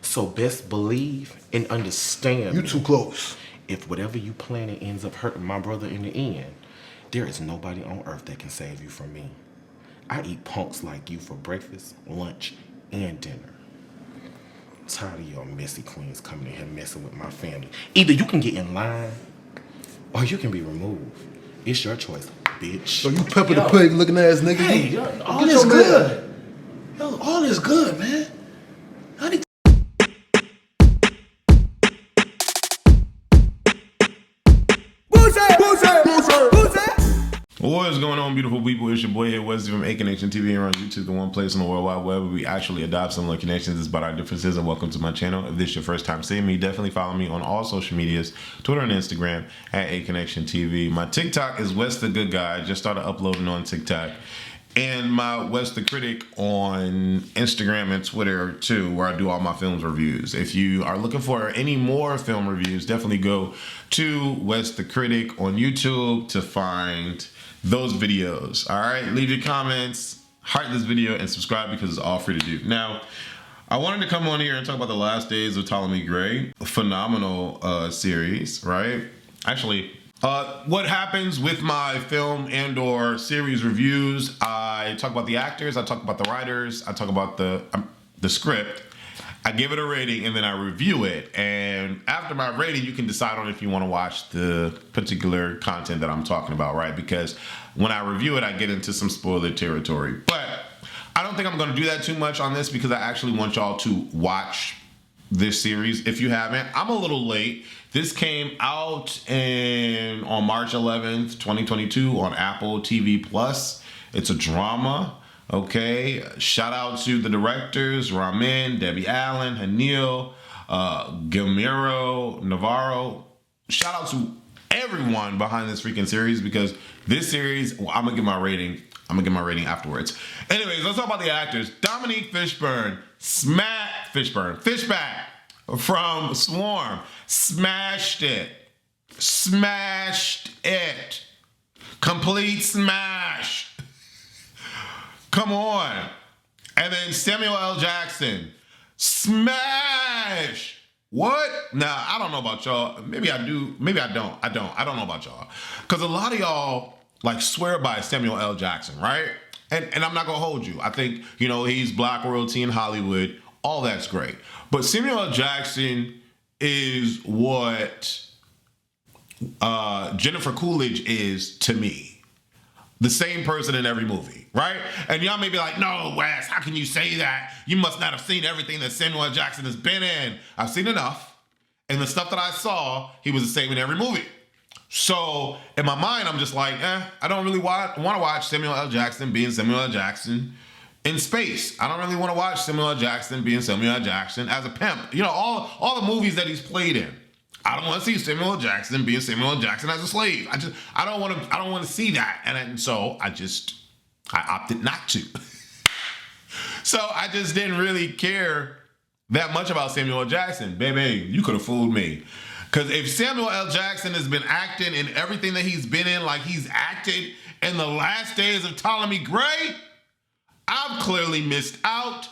So best believe and understand. You too close. If whatever you planning ends up hurting my brother in the end, there is nobody on earth that can save you from me. I eat punks like you for breakfast, lunch, and dinner. I'm tired of your messy queens coming in here messing with my family. Either you can get in line, or you can be removed. It's your choice, bitch. So you pepper the pig looking ass nigga. Hey, all is good. Yo, all is good, man. I need What is going on, beautiful people? It's your boy here, Wesley from A Connection TV here on YouTube, the one place on the World Wide Web where we actually adopt similar connections despite our differences. And welcome to my channel. If this is your first time seeing me, definitely follow me on all social medias, Twitter and Instagram at A Connection TV. My TikTok is West the Good Guy. I just started uploading on TikTok. And my West the Critic on Instagram and Twitter too, where I do all my films reviews. If you are looking for any more film reviews, definitely go to West the Critic on YouTube to find those videos. All right, leave your comments, heart this video, and subscribe because it's all free to do. Now, I wanted to come on here and talk about the last days of Ptolemy Grey. A phenomenal series, right? Actually, what happens with my film and or series reviews, I talk about the actors, I talk about the writers, I talk about the script, I give it a rating, and then I review it. And after my rating, you can decide on if you want to watch the particular content that I'm talking about, right? Because when I review it, I get into some spoiler territory. But I don't think I'm going to do that too much on this because I actually want y'all to watch this series if you haven't. I'm a little late. This came out on March 11th, 2022 on Apple TV Plus. It's a drama. Okay, shout out to the directors, Robyn, Debbie Allen, Hanil, Guillermo Navarro. Shout out to everyone behind this freaking series because this series, well, I'm gonna give my rating afterwards. Anyways, let's talk about the actors. Dominique Fishback from Swarm, smashed it. Complete smash. Come on. And then Samuel L. Jackson. Smash. What? Now, I don't know about y'all. Maybe I do. Maybe I don't. I don't know about y'all. Because a lot of y'all like swear by Samuel L. Jackson, right? And I'm not going to hold you. I think, you know, he's black royalty in Hollywood. All that's great. But Samuel L. Jackson is what Jennifer Coolidge is to me. The same person in every movie, right? And y'all may be like, no, Wes, how can you say that? You must not have seen everything that Samuel L. Jackson has been in. I've seen enough. And the stuff that I saw, he was the same in every movie. So in my mind, I'm just like, I don't really want to watch Samuel L. Jackson being Samuel L. Jackson in space. I don't really want to watch Samuel L. Jackson being Samuel L. Jackson as a pimp. You know, all the movies that he's played in. I don't want to see Samuel L. Jackson being Samuel L. Jackson as a slave. I don't want to see that. And so I opted not to. So I just didn't really care that much about Samuel L. Jackson. Baby, you could have fooled me. Because if Samuel L. Jackson has been acting in everything that he's been in, like he's acted in the last days of Ptolemy Grey, I've clearly missed out.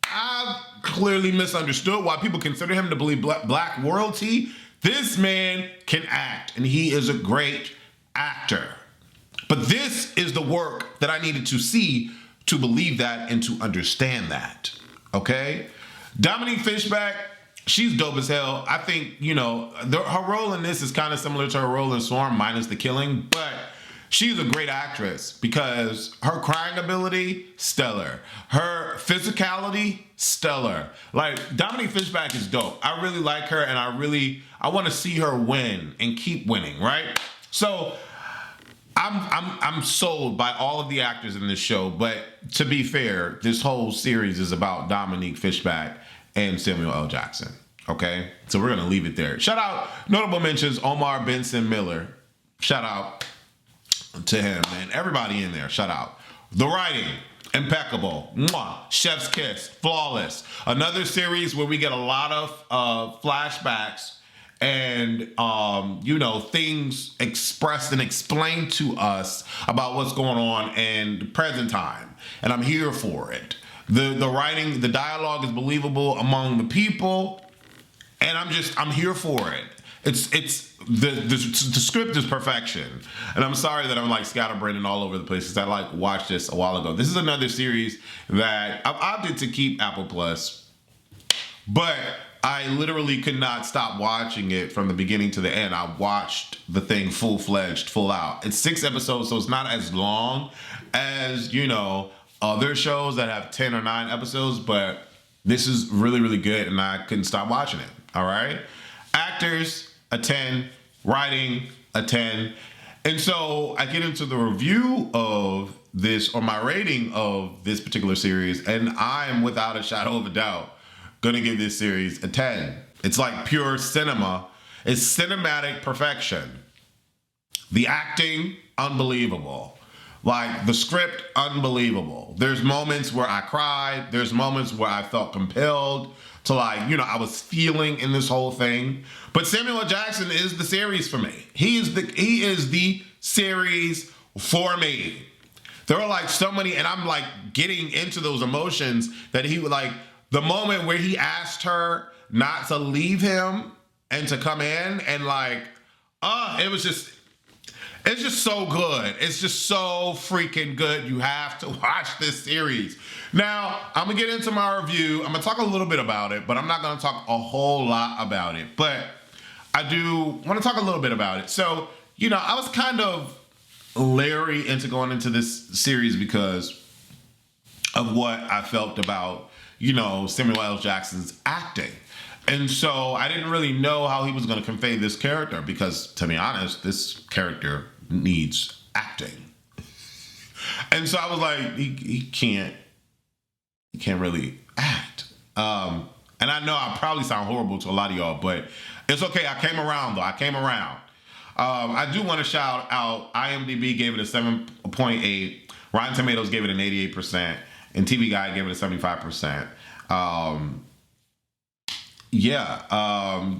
I've clearly misunderstood why people consider him to be black royalty. This man can act, and he is a great actor. But this is the work that I needed to see to believe that and to understand that, okay? Dominique Fishback, she's dope as hell. I think, you know, her role in this is kind of similar to her role in Swarm, minus the killing, but she's a great actress because her crying ability, stellar. Her physicality, stellar. Like, Dominique Fishback is dope. I really like her, and I want to see her win and keep winning, right? So I'm sold by all of the actors in this show, but to be fair, this whole series is about Dominique Fishback and Samuel L. Jackson, okay? So we're going to leave it there. Shout out, notable mentions, Omar Benson Miller. Shout out to him, man. Everybody in there, shout out. The writing, impeccable. Mwah. Chef's kiss, flawless. Another series where we get a lot of flashbacks and you know, things expressed and explained to us about what's going on in the present time, and I'm here for it. The writing, the dialogue is believable among the people, and I'm here for it. It's the script is perfection, and I'm sorry that I'm like scatterbrained all over the place because I like watched this a while ago. This is another series that I've opted to keep Apple Plus, but I literally could not stop watching it from the beginning to the end. I watched the thing full-fledged, full out. It's 6 episodes, so it's not as long as, other shows that have 10 or 9 episodes, but this is really, really good, and I couldn't stop watching it, all right? Actors, a 10. Writing, a 10. And so I get into the review of this, or my rating of this particular series, and I am without a shadow of a doubt gonna give this series a 10. It's like pure cinema. It's cinematic perfection. The acting, unbelievable. Like the script, unbelievable. There's moments where I cried. There's moments where I felt compelled to I was feeling in this whole thing. But Samuel L. Jackson is the series for me. He is the series for me. There are like so many, and I'm like getting into those emotions that he would like. The moment where he asked her not to leave him and to come in, and it's just so good. It's just so freaking good. You have to watch this series. Now, I'm gonna get into my review. I'm gonna talk a little bit about it, but I'm not gonna talk a whole lot about it. But I do wanna talk a little bit about it. So, I was kind of leery into going into this series because of what I felt about Samuel L. Jackson's acting. And so I didn't really know how he was going to convey this character because, to be honest, this character needs acting. And so I was like, he can't really act. And I know I probably sound horrible to a lot of y'all, but it's okay. I came around, though. I do want to shout out IMDb gave it a 7.8. Rotten Tomatoes gave it an 88%. And TV Guide gave it a 75%.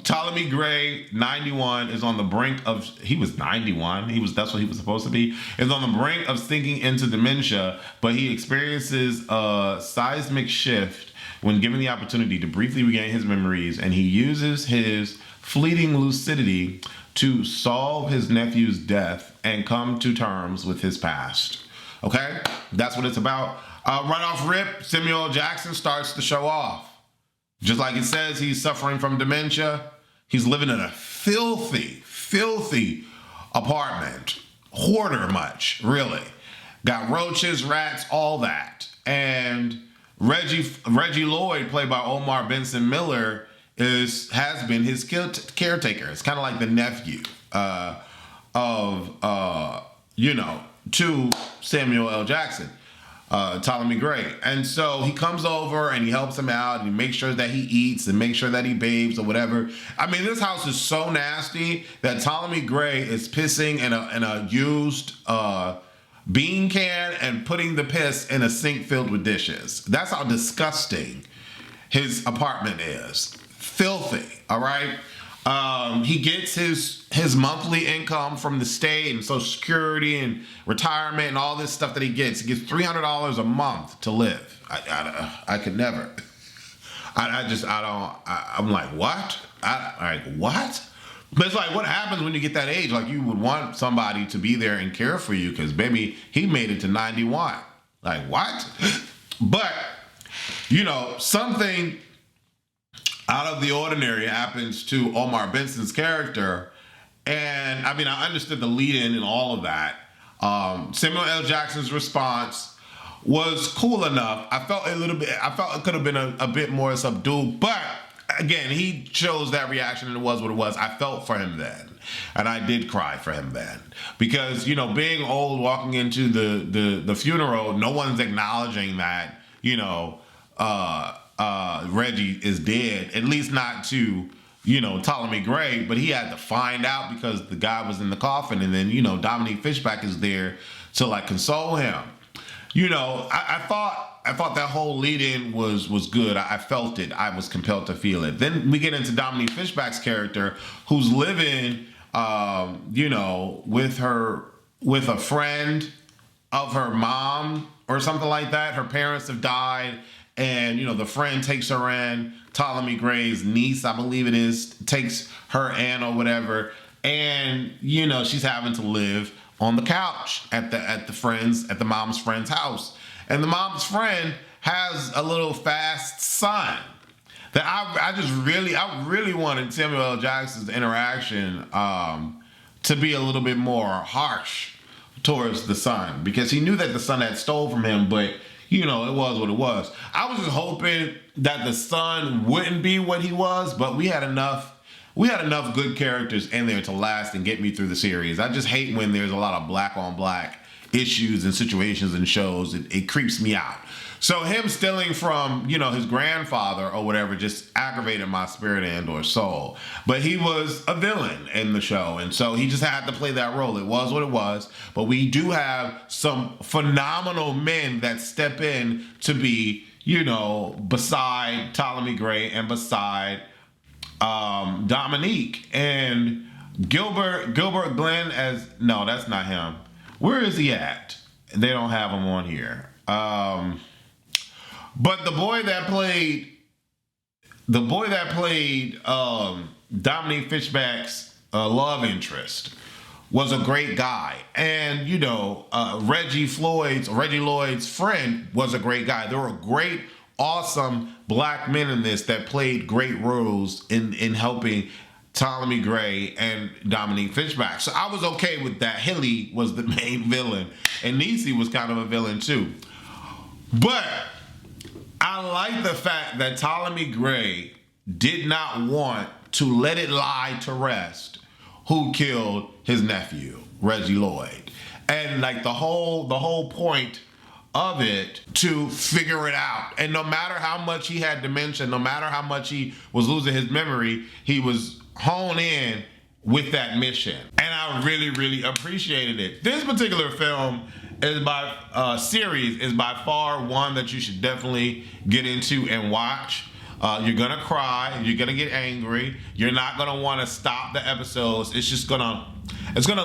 Ptolemy Grey, 91, is on the brink of, he was 91, that's what he was supposed to be, is on the brink of sinking into dementia, but he experiences a seismic shift when given the opportunity to briefly regain his memories, and he uses his fleeting lucidity to solve his nephew's death and come to terms with his past. Okay? That's what it's about. Right off rip, Samuel L. Jackson starts the show off. Just like it says, he's suffering from dementia. He's living in a filthy apartment. Hoarder much, really. Got roaches, rats, all that. And Reggie Lloyd, played by Omar Benson Miller, has been his caretaker. It's kind of like the nephew to Samuel L. Jackson. Ptolemy Grey. And so he comes over and he helps him out and he makes sure that he eats and makes sure that he bathes or whatever. I mean, this house is so nasty that Ptolemy Grey is pissing in a used bean can and putting the piss in a sink filled with dishes. That's how disgusting his apartment is. Filthy, all right? He gets his monthly income from the state and Social Security and retirement and all this stuff that he gets. He gets $300 a month to live. I could never. I'm like, what? What? But it's like, what happens when you get that age? Like, you would want somebody to be there and care for you because, baby, he made it to 91. Like, what? But, something out of the ordinary happens to Omar Benson's character. And, I understood the lead-in and all of that. Samuel L. Jackson's response was cool enough. I felt it could have been a bit more subdued. But, again, he chose that reaction and it was what it was. I felt for him then. And I did cry for him then. Because, being old, walking into the funeral, no one's acknowledging that, Reggie is dead, at least not to, Ptolemy Grey, but he had to find out because the guy was in the coffin, and then, Dominique Fishback is there to console him. I thought that whole lead-in was good. I felt it. I was compelled to feel it. Then we get into Dominique Fishback's character, who's living, with a friend of her mom or something like that. Her parents have died, and the friend takes her in. Ptolemy Grey's niece, I believe it is, takes her in or whatever, and she's having to live on the couch at the mom's friend's house, and the mom's friend has a little fast son. That I really wanted Samuel L. Jackson's interaction to be a little bit more harsh towards the son, because he knew that the son had stole from him, but it was what it was. I was just hoping that the son wouldn't be what he was, but we had enough good characters in there to last and get me through the series. I just hate when there's a lot of black on black issues and situations and shows. It creeps me out. So him stealing from, his grandfather or whatever just aggravated my spirit and or soul. But he was a villain in the show, and so he just had to play that role. It was what it was. But we do have some phenomenal men that step in to be, beside Ptolemy Grey and beside Dominique. And Gilbert Glenn no, that's not him. Where is he at? They don't have him on here. But the boy that played Dominique Fishback's love interest was a great guy, and Reggie Lloyd's friend was a great guy. There were great, awesome black men in this that played great roles in helping Ptolemy Grey and Dominique Fishback. So I was okay with that. Hilly was the main villain, and Niecy was kind of a villain too. But I like the fact that Ptolemy Grey did not want to let it lie to rest who killed his nephew, Reggie Lloyd. And like the whole point of it to figure it out. And no matter how much he had dementia, no matter how much he was losing his memory, he was honed in with that mission. And I really, really appreciated it. This particular film series is by far one that you should definitely get into and watch. You're gonna cry, you're gonna get angry, you're not gonna want to stop the episodes. It's gonna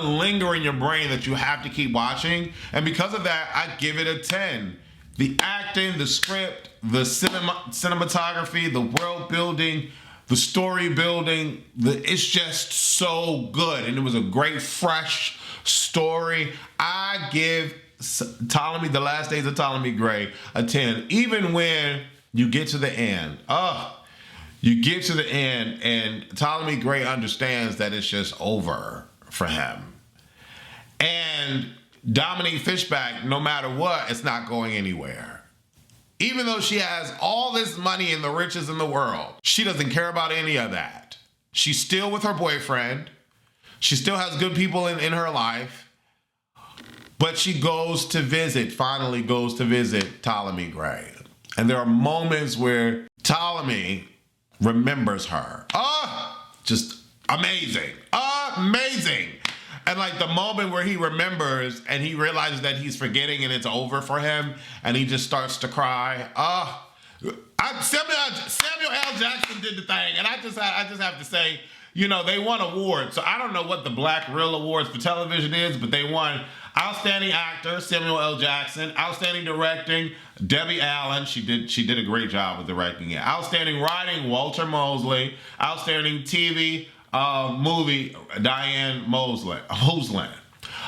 linger in your brain that you have to keep watching, and because of that, I give it a 10. The acting, the script, the cinematography, the world building, the story building, it's just so good, and it was a great, fresh story. I give The Last Days of Ptolemy Grey a 10, even when you get to the end. You get to the end, and Ptolemy Grey understands that it's just over for him. And Dominique Fishback, no matter what, it's not going anywhere. Even though she has all this money and the riches in the world, she doesn't care about any of that. She's still with her boyfriend. She still has good people in her life. But she finally goes to visit Ptolemy Grey. And there are moments where Ptolemy remembers her. Just amazing. Amazing. And like the moment where he remembers and he realizes that he's forgetting and it's over for him, and he just starts to cry. Samuel L. Jackson did the thing, and I just have to say, they won awards. So I don't know what the Black Reel Awards for television is, but they won Outstanding Actor, Samuel L. Jackson. Outstanding Directing, Debbie Allen. She did a great job with directing it. Outstanding Writing, Walter Mosley. Outstanding TV movie, Diane Hoseland.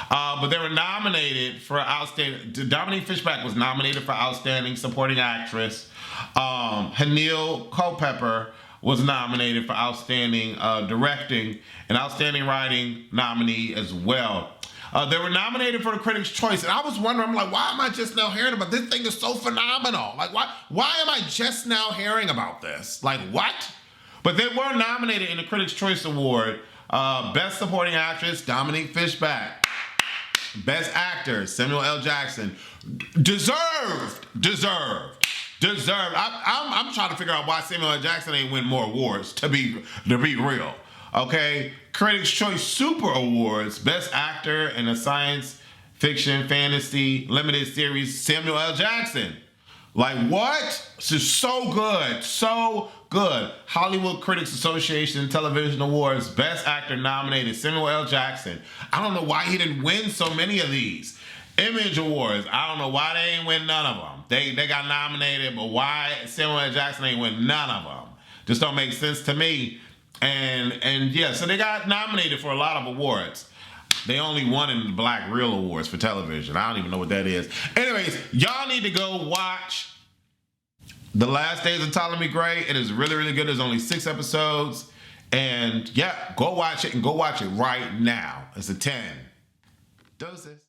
But they were nominated for outstanding. Dominique Fishback was nominated for Outstanding Supporting Actress. Hanil Culpepper was nominated for Outstanding Directing, and Outstanding Writing nominee as well. They were nominated for the Critics' Choice, and I was wondering, I'm like, why am I just now hearing about this? Thing is so phenomenal. Like, why am I just now hearing about this? Like, what? But they were nominated in the Critics' Choice Award. Best Supporting Actress, Dominique Fishback. Best Actor, Samuel L. Jackson. Deserved. I'm trying to figure out why Samuel L. Jackson ain't win more awards, to be real. Okay, Critics' Choice Super Awards, Best Actor in a Science Fiction Fantasy Limited Series, Samuel L. Jackson. Like, what? This is so good, so good. Hollywood Critics Association Television Awards, Best Actor nominated, Samuel L. Jackson. I don't know why he didn't win so many of these. Image Awards. I don't know why they ain't win none of them. They got nominated, but why Samuel L. Jackson ain't win none of them? Just don't make sense to me. And yeah, so they got nominated for a lot of awards. They only won in the Black Reel Awards for television. I don't even know what that is. Anyways, y'all need to go watch The Last Days of Ptolemy Grey. It is really, really good. There's only 6 episodes. And yeah, go watch it and go watch it right now. It's a 10. Doses.